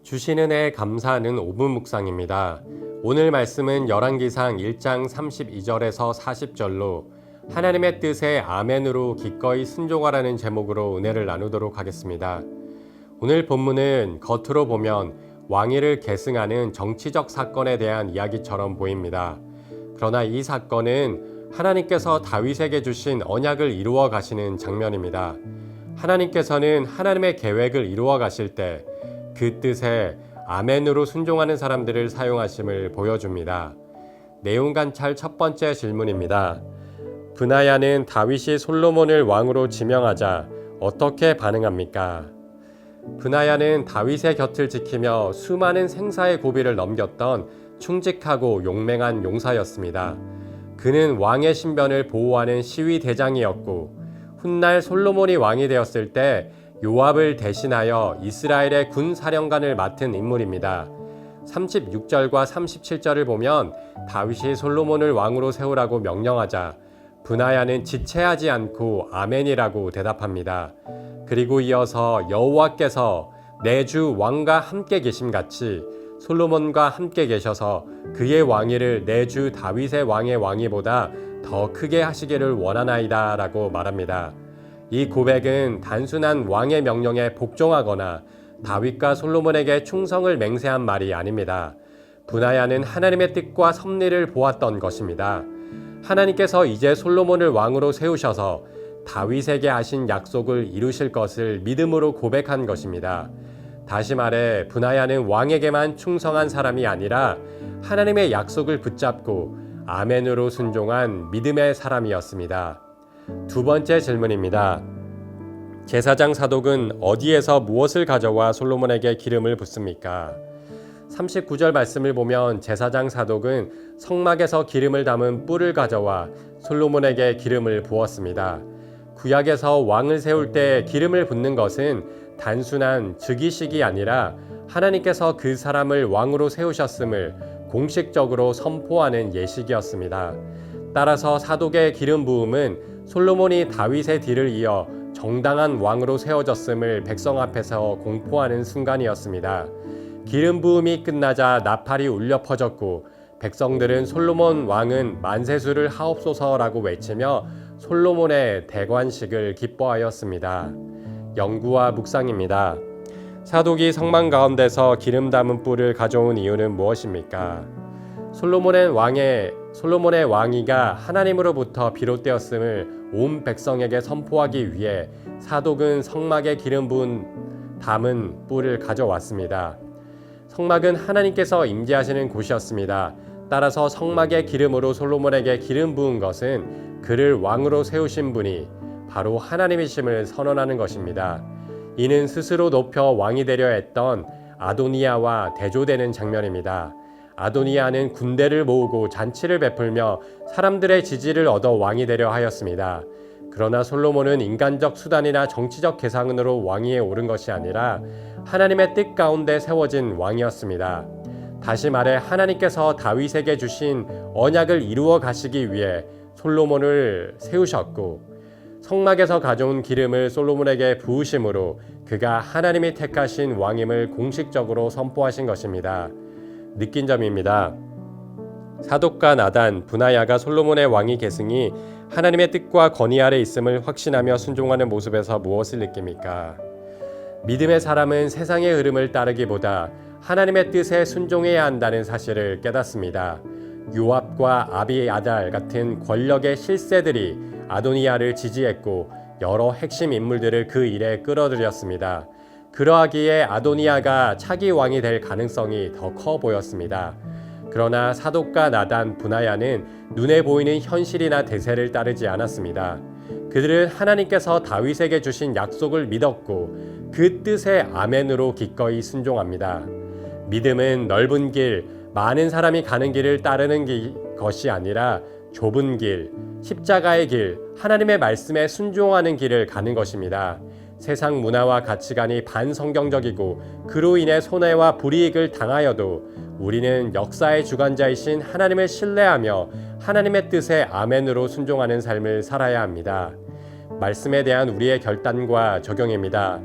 주시는 애 감사하는 5분 묵상입니다. 오늘 말씀은 열왕기상 1장 32절에서 40절로 하나님의 뜻에 아멘으로 기꺼이 순종하라는 제목으로 은혜를 나누도록 하겠습니다. 오늘 본문은 겉으로 보면 왕위를 계승하는 정치적 사건에 대한 이야기처럼 보입니다. 그러나 이 사건은 하나님께서 다윗에게 주신 언약을 이루어 가시는 장면입니다. 하나님께서는 하나님의 계획을 이루어 가실 때 그 뜻에 아멘으로 순종하는 사람들을 사용하심을 보여줍니다. 내용 관찰 첫 번째 질문입니다. 브나야는 다윗이 솔로몬을 왕으로 지명하자 어떻게 반응합니까? 브나야는 다윗의 곁을 지키며 수많은 생사의 고비를 넘겼던 충직하고 용맹한 용사였습니다. 그는 왕의 신변을 보호하는 시위 대장이었고 훗날 솔로몬이 왕이 되었을 때 요압을 대신하여 이스라엘의 군 사령관을 맡은 인물입니다. 36절과 37절을 보면 다윗이 솔로몬을 왕으로 세우라고 명령하자 브나야는 지체하지 않고 아멘이라고 대답합니다. 그리고 이어서 여호와께서 내 주 왕과 함께 계심같이 솔로몬과 함께 계셔서 그의 왕위를 내 주 다윗의 왕의 왕위보다 더 크게 하시기를 원하나이다 라고 말합니다. 이 고백은 단순한 왕의 명령에 복종하거나 다윗과 솔로몬에게 충성을 맹세한 말이 아닙니다. 브나야는 하나님의 뜻과 섭리를 보았던 것입니다. 하나님께서 이제 솔로몬을 왕으로 세우셔서 다윗에게 하신 약속을 이루실 것을 믿음으로 고백한 것입니다. 다시 말해 브나야는 왕에게만 충성한 사람이 아니라 하나님의 약속을 붙잡고 아멘으로 순종한 믿음의 사람이었습니다. 두 번째 질문입니다. 제사장 사독은 어디에서 무엇을 가져와 솔로몬에게 기름을 붓습니까? 39절 말씀을 보면 제사장 사독은 성막에서 기름을 담은 뿔을 가져와 솔로몬에게 기름을 부었습니다. 구약에서 왕을 세울 때 기름을 붓는 것은 단순한 즉위식이 아니라 하나님께서 그 사람을 왕으로 세우셨음을 공식적으로 선포하는 예식이었습니다. 따라서 사독의 기름 부음은 솔로몬이 다윗의 뒤를 이어 정당한 왕으로 세워졌음을 백성 앞에서 공포하는 순간이었습니다. 기름 부음이 끝나자 나팔이 울려 퍼졌고 백성들은 솔로몬 왕은 만세수를 하옵소서라고 외치며 솔로몬의 대관식을 기뻐하였습니다. 연구와 묵상입니다. 사독이 성막 가운데서 기름 담은 뿔을 가져온 이유는 무엇입니까? 솔로몬의 왕위가 하나님으로부터 비롯되었음을 온 백성에게 선포하기 위해 사독은 성막에 기름 부은 담은 뿔을 가져왔습니다. 성막은 하나님께서 임재하시는 곳이었습니다. 따라서 성막의 기름으로 솔로몬에게 기름 부은 것은 그를 왕으로 세우신 분이 바로 하나님이심을 선언하는 것입니다. 이는 스스로 높여 왕이 되려 했던 아도니아와 대조되는 장면입니다. 아도니아는 군대를 모으고 잔치를 베풀며 사람들의 지지를 얻어 왕이 되려 하였습니다. 그러나 솔로몬은 인간적 수단이나 정치적 계산으로 왕위에 오른 것이 아니라 하나님의 뜻 가운데 세워진 왕이었습니다. 다시 말해 하나님께서 다윗에게 주신 언약을 이루어 가시기 위해 솔로몬을 세우셨고 성막에서 가져온 기름을 솔로몬에게 부으심으로 그가 하나님이 택하신 왕임을 공식적으로 선포하신 것입니다. 느낀 점입니다. 사독과 나단, 브나야가 솔로몬의 왕위 계승이 하나님의 뜻과 권위 아래 있음을 확신하며 순종하는 모습에서 무엇을 느낍니까? 믿음의 사람은 세상의 흐름을 따르기보다 하나님의 뜻에 순종해야 한다는 사실을 깨닫습니다. 요압과 아비아달 같은 권력의 실세들이 아도니아를 지지했고 여러 핵심 인물들을 그 일에 끌어들였습니다. 그러하기에 아도니아가 차기 왕이 될 가능성이 더 커 보였습니다. 그러나 사독과 나단, 브나야는 눈에 보이는 현실이나 대세를 따르지 않았습니다. 그들은 하나님께서 다윗에게 주신 약속을 믿었고 그 뜻에 아멘으로 기꺼이 순종합니다. 믿음은 넓은 길, 많은 사람이 가는 길을 따르는 것이 아니라 좁은 길, 십자가의 길, 하나님의 말씀에 순종하는 길을 가는 것입니다. 세상 문화와 가치관이 반성경적이고 그로 인해 손해와 불이익을 당하여도 우리는 역사의 주관자이신 하나님을 신뢰하며 하나님의 뜻에 아멘으로 순종하는 삶을 살아야 합니다. 말씀에 대한 우리의 결단과 적용입니다.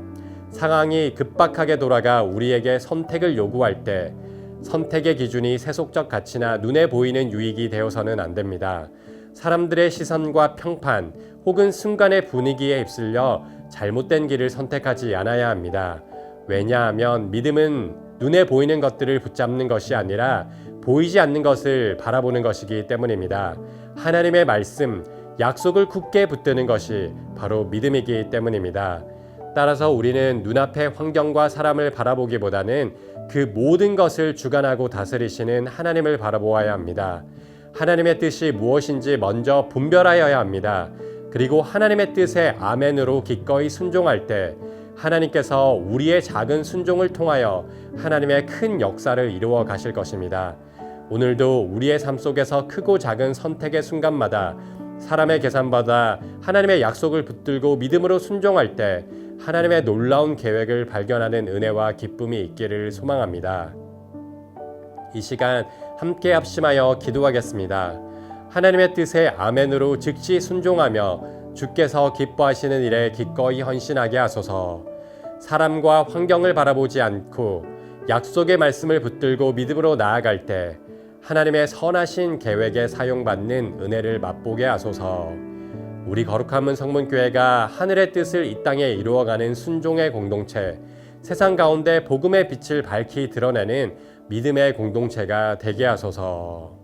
상황이 급박하게 돌아가 우리에게 선택을 요구할 때 선택의 기준이 세속적 가치나 눈에 보이는 유익이 되어서는 안 됩니다. 사람들의 시선과 평판 혹은 순간의 분위기에 휩쓸려 잘못된 길을 선택하지 않아야 합니다. 왜냐하면 믿음은 눈에 보이는 것들을 붙잡는 것이 아니라 보이지 않는 것을 바라보는 것이기 때문입니다. 하나님의 말씀, 약속을 굳게 붙드는 것이 바로 믿음이기 때문입니다. 따라서 우리는 눈앞의 환경과 사람을 바라보기보다는 그 모든 것을 주관하고 다스리시는 하나님을 바라보아야 합니다. 하나님의 뜻이 무엇인지 먼저 분별하여야 합니다. 그리고 하나님의 뜻에 아멘으로 기꺼이 순종할 때 하나님께서 우리의 작은 순종을 통하여 하나님의 큰 역사를 이루어 가실 것입니다. 오늘도 우리의 삶 속에서 크고 작은 선택의 순간마다 사람의 계산보다 하나님의 약속을 붙들고 믿음으로 순종할 때 하나님의 놀라운 계획을 발견하는 은혜와 기쁨이 있기를 소망합니다. 이 시간 함께 합심하여 기도하겠습니다. 하나님의 뜻에 아멘으로 즉시 순종하며 주께서 기뻐하시는 일에 기꺼이 헌신하게 하소서. 사람과 환경을 바라보지 않고 약속의 말씀을 붙들고 믿음으로 나아갈 때 하나님의 선하신 계획에 사용받는 은혜를 맛보게 하소서. 우리 거룩한 문 성문교회가 하늘의 뜻을 이 땅에 이루어가는 순종의 공동체, 세상 가운데 복음의 빛을 밝히 드러내는 믿음의 공동체가 되게 하소서.